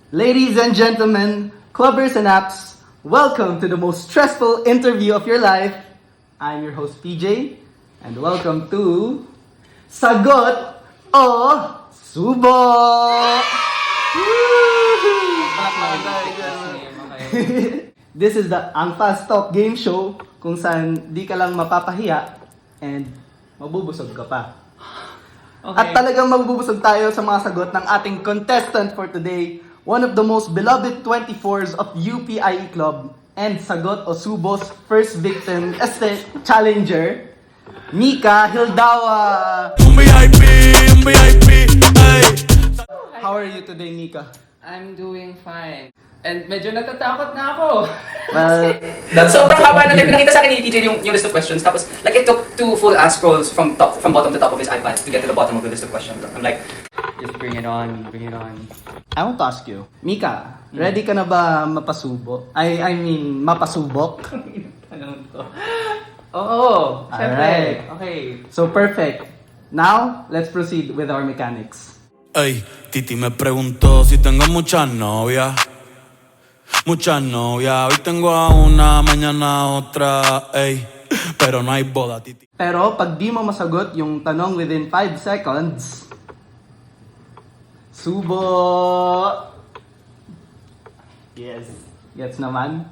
Ladies and gentlemen, clubbers and apps, welcome to the most stressful interview of your life. I'm your host PJ, and welcome to Sagot o Subo! This is the Ang Fast Talk game show kung saan di ka lang mapapahiya and mabubusog ka pa. Okay. At talagang mabubusog tayo sa mga sagot ng ating contestant for today, one of the most beloved 24s of UPIE Club and Sagot o Subo's first victim as the challenger, Mika Hildawa. Un VIP, ay. How are you today, Mika? I'm doing fine. And medyo natatakot na ako. Well, Sobrang haba na nakita sa akin ni TJ yung list of questions. Tapos, like, it took 2 full ass scrolls from bottom to top of his iPad to get to the bottom of the list of questions. I'm like, Just bring it on, bring it on. I want to ask you, Mika, ready ka na ba mapasubo? I mean, mapasubok? Tanong to. Oo, syempre. Alright. Okay. So perfect. Now, let's proceed with our mechanics. Ey, Titi me preguntó si tengo muchas novias. Muchas novias, hoy tengo a una, mañana a otra, ey. Pero no hay boda, Titi. Pero pag di mo masagot yung tanong within 5 seconds, subo! Yes. Gets naman.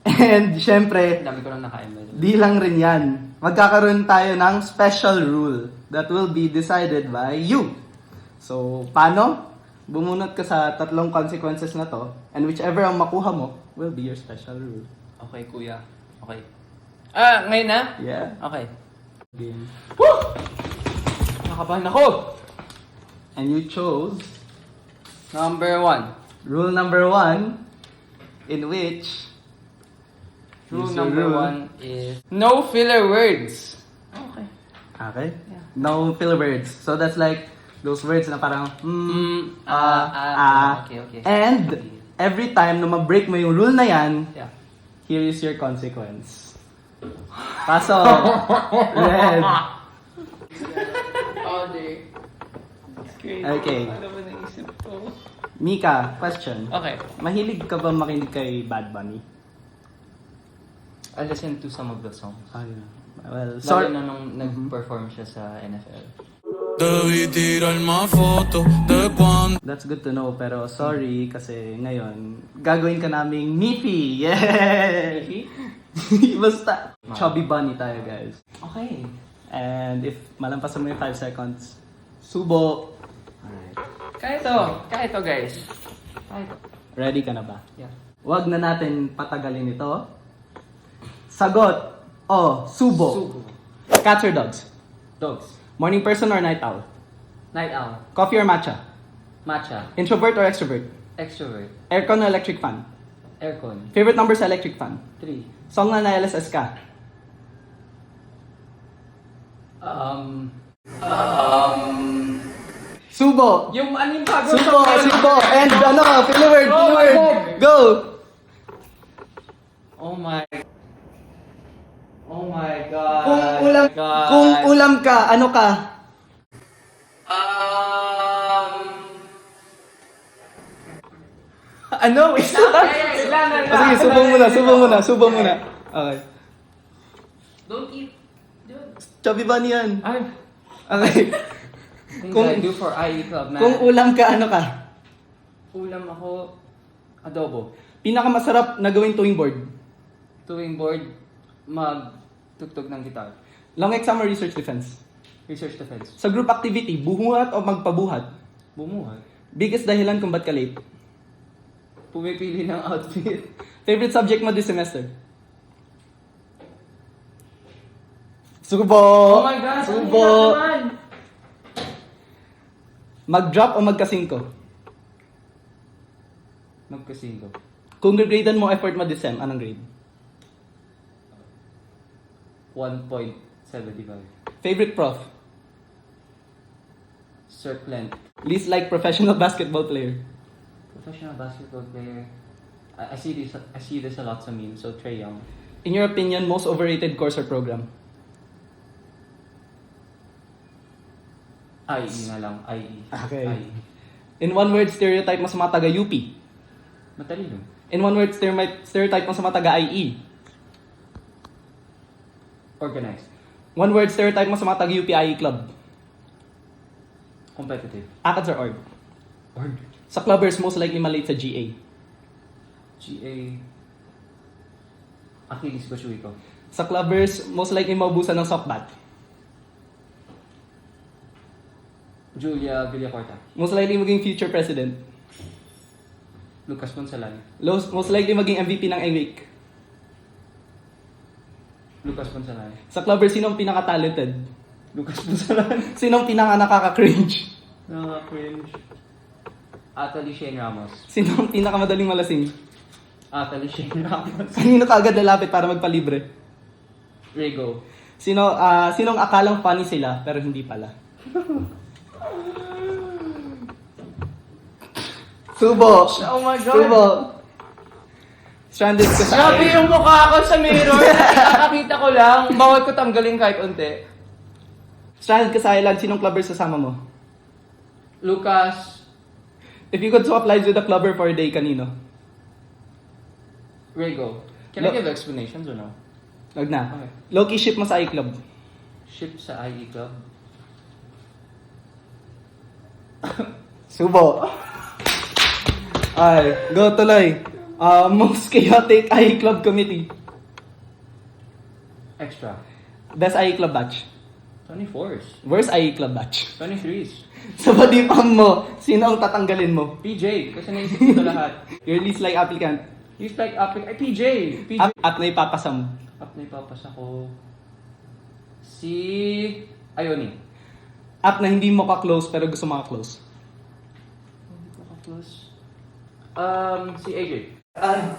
And syempre, Dami ko lang nakain ba? di lang rin yan. Magkakaroon tayo ng special rule that will be decided by you. So, paano? Bumunot ka sa 3 consequences na to, and whichever ang makuha mo will be your special rule. Okay, kuya. Okay. Ah, ngayon na? Yeah. Okay. Game. Nakakabahan ako! And you chose Number 1. rule number 1, in which Rule Use your number rule. 1 is no filler words. Okay. Okay? Yeah. No filler words. So that's like those words na parang Okay. And every time na ma-break mo yung rule na yan, Yeah. here is your consequence. Paso. Red. All day. Okay. Ano ba naisip ko? Mika, question. Okay. Mahilig ka ba makinig kay Bad Bunny? I listened to some of the songs. Well, Lalo sorry. na nung nag-perform siya sa NFL. Debí tirar más fotos de cuando. That's good to know, pero sorry kasi ngayon, gagawin ka naming Nippy! Yeah! Basta, chubby bunny tayo, guys. Okay. And if malampasan mo yung 5 seconds, subo! Alright. Kaya to guys. Kaya to. Ready ka na ba? Yeah. Huwag na natin patagalin ito. Sagot o subo. Subo. Cats or dogs? Dogs. Morning person or night owl? Night owl. Coffee or matcha? Matcha. Introvert or extrovert? Extrovert. Aircon or electric fan? Aircon. Favorite number sa electric fan? 3. Song na na-LSS ka? Subo! Yung ano yung bago? Subo! And ano, filler word, Oh filler my word! God. Go! Oh my. Oh my God. God. Kung ulam ka, ano ka? Ano? Isa? Sige, subo muna. Okay. Don't eat. Chubby bunny yan. Ay. Okay. Things Kung- I do for IE Club, man. Kung ulam ka, ano ka? Ulam ako, adobo. Pinakamasarap na gawing tuwing board. Tuwing board, magtugtog ng guitar. Long exam or research defense? Research defense. Sa group activity, buhuhat o magpabuhat? Bumuhat. Biggest dahilan kung ba't ka late? Pumipili ng outfit. Favorite subject mo this semester? Subo! Oh my God! Subo! Naman! Mag-drop o magka-5? Magkasingo. Kung gradean mo effort mo this sem, anong grade? 1.75. Favorite prof? Sir Plant. Least like professional basketball player? Professional basketball player. I see this a lot sa memes. So Trae Young. In your opinion, most overrated course or program? IE na lang. IE. Okay. IE. In one word, stereotype mo sa mga taga-UP. Matalino. In one word, stereotype mo sa mga taga-IE. Organized. One word, stereotype mo sa mga taga-UPIE club. Competitive. Akads or org? Org. Sa clubbers, most likely malate sa GA. GA. Achilles Bashuiko. Sa clubbers, most likely maubusan ng softbat. Julia Villacorta. Most likely maging future president. Lucas Ponsalan. Most likely maging MVP ng EWIC. Lucas Ponsalan. Sa clubbers, sino ang pinaka-talented? Lucas Ponsalan. Sino ang pinaka-nakaka-cringe? Nakaka-cringe. Atali Shane Ramos. Sino ang pinaka-madaling malasing? Atali Shane Ramos. Kanino ka agad lalapit para magpalibre? Rego. Sinong akalang funny sila pero hindi pala? Subo! Oh my God! Subo! Stranded ka sa Grabe yung mukha ko sa mirror. Nakakita ko lang. Bawal ko tanggalin kahit unti. Stranded ka sa island, sinong clubbers sasama mo? Lucas. If you could swap lives with a clubber for a day, kanino? Rego. Can I give explanations or no? Wag na. Okay. Low-key ship mo sa iClub. Ship sa IE Club. Subo! Ay, go tuloy. Most chaotic iClub committee. Extra. Best iClub batch. 24s. Worst iClub batch. 23s. Sa badipang mo, sino ang tatanggalin mo? PJ. Kasi naisip ko ito lahat. Your least like applicant. He's like Epic. Ay, PJ. PJ. At na ipapasa mo. Up na ipapasa ko. Si Ioni. At na hindi mo ka-close pero gusto mo ka-close. Hindi ko ka-close. Si AJ.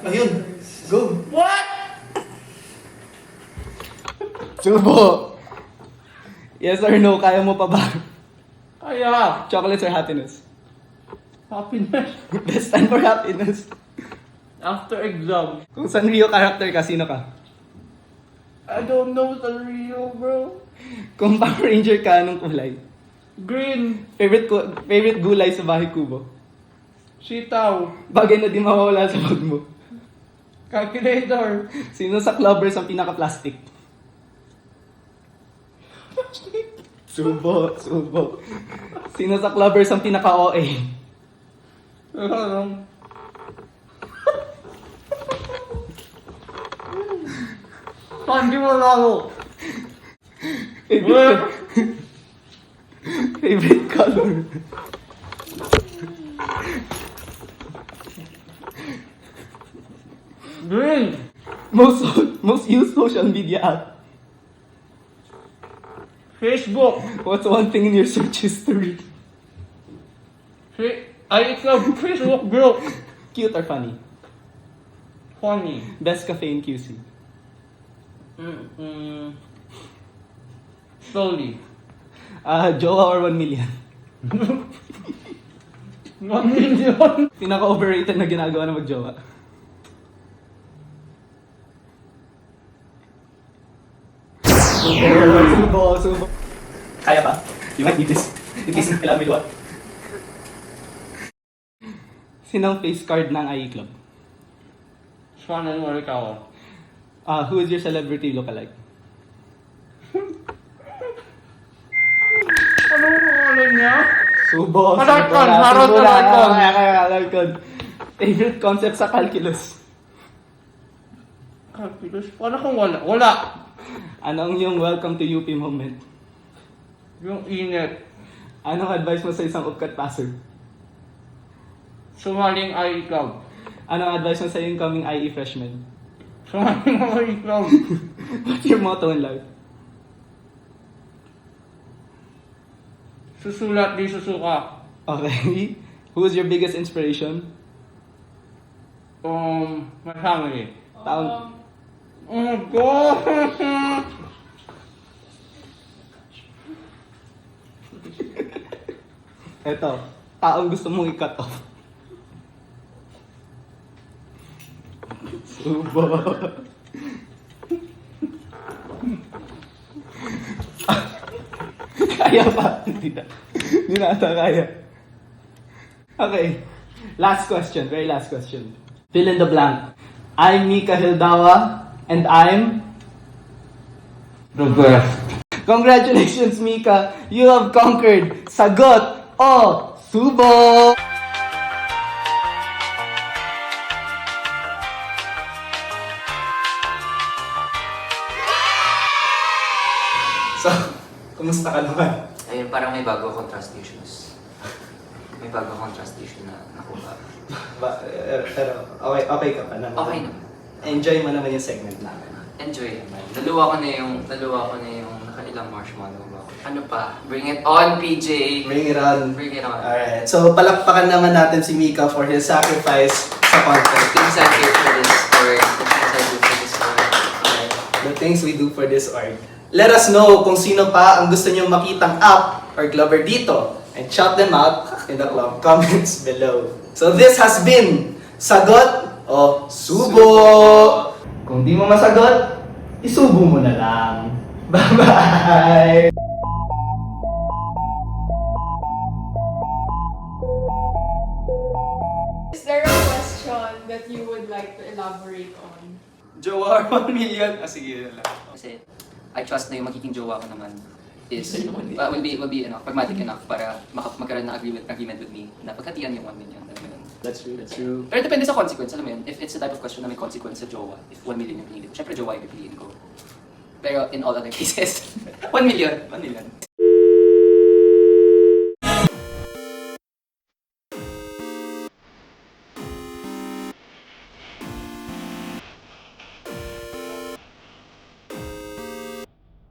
Ayun. Go. What? Subo. Yes or no, kaya mo pa ba? Kaya. Chocolates or happiness? Happiness. Best time for happiness. After exam. Kung Sanrio character ka, sino ka? I don't know the Rio, bro. Kung Power Ranger ka, anong kulay? Green. Favorite gulay sa bahay kubo? Sitaw. Bagay na di mawawala sa bag mo. Calculator. Sino sa clubbers ang pinaka-plastic? Subo. Sino sa clubbers ang pinaka-OA? Hindi mo lalo. Favorite color? Green. Most used social media app? Facebook. What's one thing in your search history? I love Facebook, bro. Cute or funny? Funny. Best cafe in QC? Slowly. Jowa or 1 million? 1 million. Pinaka-overrated na ginagawa na mag-jowa? Subo. Kaya pa? You might need this. Itis na kailangan may luwa. Sinong face card ng IE Club? Swan and Morikawa. Who is your celebrity lookalike? Ano niya? Subo. Alarcon, Harold Alarcon. Kaya Alarcon. Favorite concept sa calculus? Calculus? Paano kung wala? Wala. Ano ang iyong welcome to UP moment? Yung init. Anong advice mo sa isang upcut passer? Sumaling IE Club. Anong advice mo sa incoming IE freshman? Sumaling IE Club. What's your motto in life? Susulat di susuka. Okay. Who is your biggest inspiration? My family. Taong... Oh my God! Eto. Taong gusto mong i-cut off. Subo. Kaya pa? Hindi na ata kaya. Okay. Last question. Very last question. Fill in the blank. I'm Mika Hildawa and I'm... Robert. Congratulations, Mika. You have conquered Sagot o Subo! So, kumusta ka naman? Ayun, parang may bago akong trust issues. May bago akong trust issue na nakuha. Pero okay ka pa naman. Okay naman. Enjoy mo naman yung segment namin. Enjoy naman. Naluwa ko na yung nakailang marshmallow ba ako. Ano pa? Bring it on, PJ! Bring it on. Bring it on. Alright, so palakpakan naman natin si Mika for his sacrifice sa content. Things I do for this org. The things I do for this org. Okay. The things we do for this org. Let us know kung sino pa ang gusto nyo makitang app or clubber dito and shout them out in the comments below. So this has been Sagot o Subo! Kung di mo masagot, isubo mo na lang. Bye-bye! Is there a question that you would like to elaborate on? Jowar 1 million. Ah, sige yun lang. Kasi I trust na yung magiging jowa ko naman will be enough, pragmatic enough para magkaroon ng agreement with me na pagkatian yung 1 million. Alam mo yun. That's true. Pero depende sa consequence, alam mo yun. If it's the type of question na may consequence sa jowa, if 1 million yung pinili ko, syempre jowa yung pipiliin ko. Pero in all other cases, 1 million.